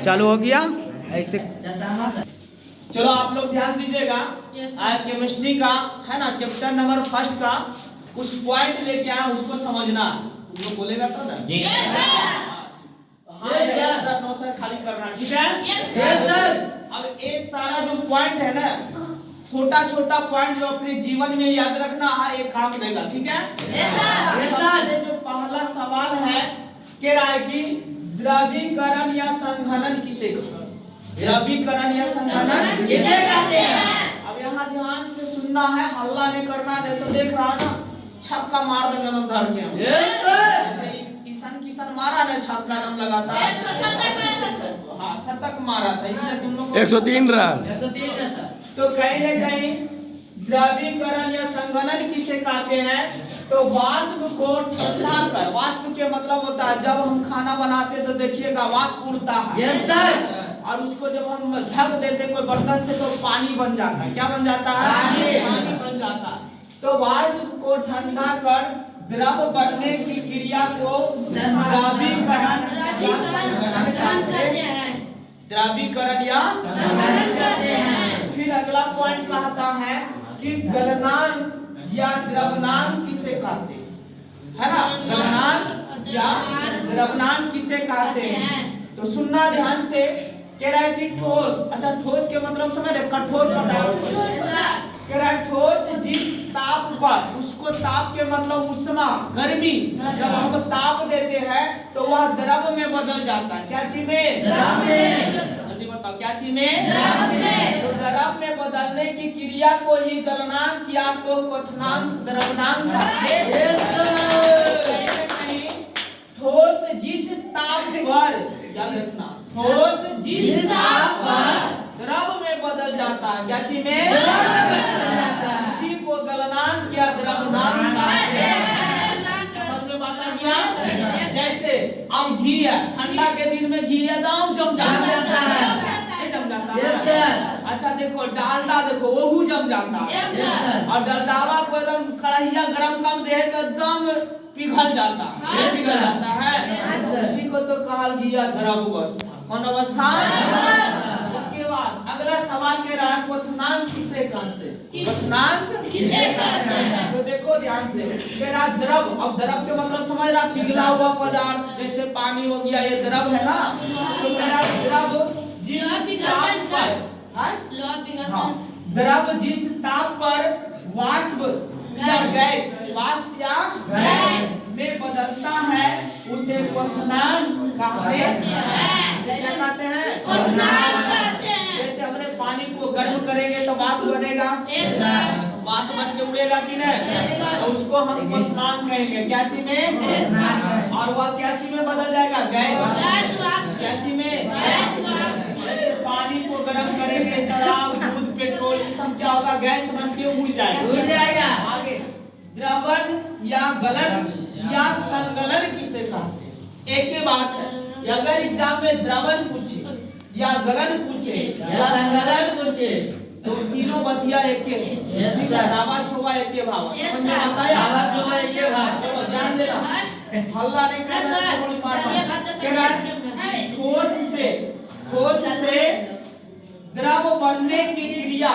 चालू हो गया ऐसे। चलो आप लोग ध्यान दीजिएगा, केमिस्ट्री का है ना चैप्टर नंबर 1 का कुछ पॉइंट लेके आए, उसको समझना। तुम लोग बोलेगा तो ना सर नो सर खाली करना, ठीक है? Yes sir. अब ये सारा जो पॉइंट है ना, छोटा छोटा पॉइंट जो अपने जीवन में याद रखना है, ये काम देगा, ठीक है? सबसे जो पहला सवाल है कह रहा है कि द्रवीकरण या संघनन किसे कहते हैं? द्रवीकरण या संघनन किसे कहते हैं? अब यहाँ ध्यान से सुनना है, हल्ला नहीं करना, नहीं तो देख रहा ना छक्का मार देंगे हम धर के। किसान मारा ना छक्का दम लगाता, हाँ शतक मारा था, इसलिए तुम लोग 103 रन। तो कहीं न कहीं द्रवीकरण या संघनन किसे कहते हैं? तो वाष्प को ठंडा कर, वाष्प के मतलब होता है जब हम खाना बनाते तो देखिएगा वाष्प उड़ता है। Yes sir. और उसको जब हम ढक देते कोई बर्तन से तो पानी बन जाता है। क्या बन जाता है? पानी बन जाता है। तो वाष्प को ठंडा कर द्रव बनने की क्रिया को द्रवीकरण या संघनन कहते हैं। फिर अगला पॉइंट कहता है कि गलनांक या द्रवनांक किसे कहते हैं? है ना, गलनांक या द्रवनांक किसे कहते हैं? तो सुनना ध्यान से, कह रहा है कि ठोस, अच्छा ठोस के मतलब समझ रहे? कठोर पदार्थ। कह रहा है ठोस जिस ताप पर, उसको ताप के मतलब उष्मा गर्मी, जब हम ताप देते हैं तो वह द्रव में बदल जाता है। क्या चीज में? द्रव में। जल्दी बताओ क्या चीज में? द्रव में। तो द्रव में बदलने की क्रिया को ही गलनांक या तो क्वथनांक द्रवनांक कहते हैं। ठोस जिस ताप पर, याद रखना, ठोस जिस ताप पर द्रव में बदल जाता है। क्या चीज में? इसी को गलनांक या द्रवनांक कहते हैं। समझ में बात आ गया? जैसे अब घी है, ठंडा के दिन में घी एकदम जम जाता है। जम जाता है। अच्छा देखो डालडा, देखो वो जम जाता है। और डालडावा को एकदम कढ़ाइया गरम कम दे तो एकदम पिघल जाता है। पिघल जाता है। उसी को तो कहा गया द्रव अवस्था। कौन अवस्था? उसके बाद अगला सवाल कह रहा है क्वथनांक किसे कहते हैं? क्वथनांक किसे कहते हैं? तो देखो ध्यान से, कह रहा द्रव, अब द्रव के मतलब समझ रहा, पिघला हुआ पदार्थ, जैसे पानी हो गया, ये द्रव है ना। तो कह रहा द्रव जिस ताप पर, हाँ, द्रव जिस ताप पर वाष्प या गैस, वाष्प या गैस में बदलता है उसे क्वथनांक कहते हैं। क्या कहते हैं? क्वथनांक कहते हैं। जैसे हमने पानी को गर्म करेंगे तो वाष्प बनेगा, वाष्प बन के उड़ेगा कि नहीं? तो उसको हम क्वथनांक कहेंगे। क्या चीज में? और वह क्या चीज में बदल जाएगा? गैस। क्या चीज में? जैसे पानी को गर्म करेंगे, शराब दूध पेट्रोल ये सब क्या होगा? गैस बन के उड़ जाएगा। आगे द्रवण या गलन या संगलन किसे कहते हैं? एक ही बात है, अगर एग्जाम में द्रवण पूछे या गलन पूछे या संगलन पूछे तो तीनों बतिया एक ही, दावा छोवा एक ही भाव। समझ में आता है? दावा छोवा एक ही भाव। चलो ध्यान देना, हल्ला नहीं करना। ठोस से द्रव बनने की क्रिया,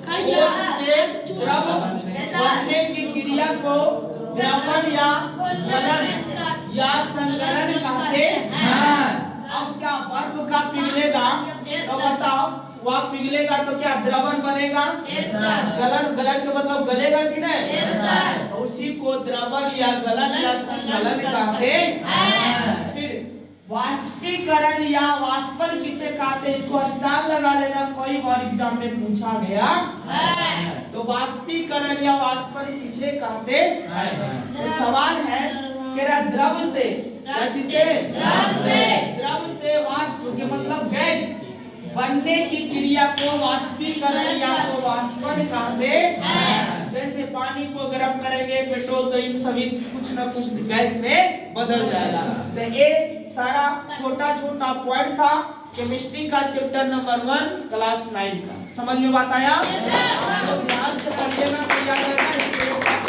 ठोस से द्रव बनने की क्रिया को द्रवण या गलन या संगलन कहते हैं। अब क्या बर्फ का पिघलेगा तो बताओ, वह पिघलेगा तो क्या द्रवण बनेगा? गलन, गलन के मतलब गलेगा कि नहीं? उसी को द्रवण या गलन या संगलन कहते हैं। फिर वाष्पीकरण या वाष्पन किसे कहते हैं? इसको स्टार लगा लेना, कई बार एग्जाम में पूछा गया। तो वाष्पीकरण या वाष्पन किसे कहते हैं? तो सवाल है कि द्रव से, द्रव से वाष्प के मतलब गैस बनने की क्रिया को वाष्पीकरण या तो वाष्पन कहते हैं। जैसे पानी को गर्म करेंगे, पेट्रोल, तो इन सभी कुछ न कुछ गैस में बदल जाएगा। तो ये सारा छोटा छोटा पॉइंट था केमिस्ट्री का चैप्टर नंबर 1 क्लास 9 का। समझ में बात आया? ध्यान से पढ़िएगा, तैयार रहना।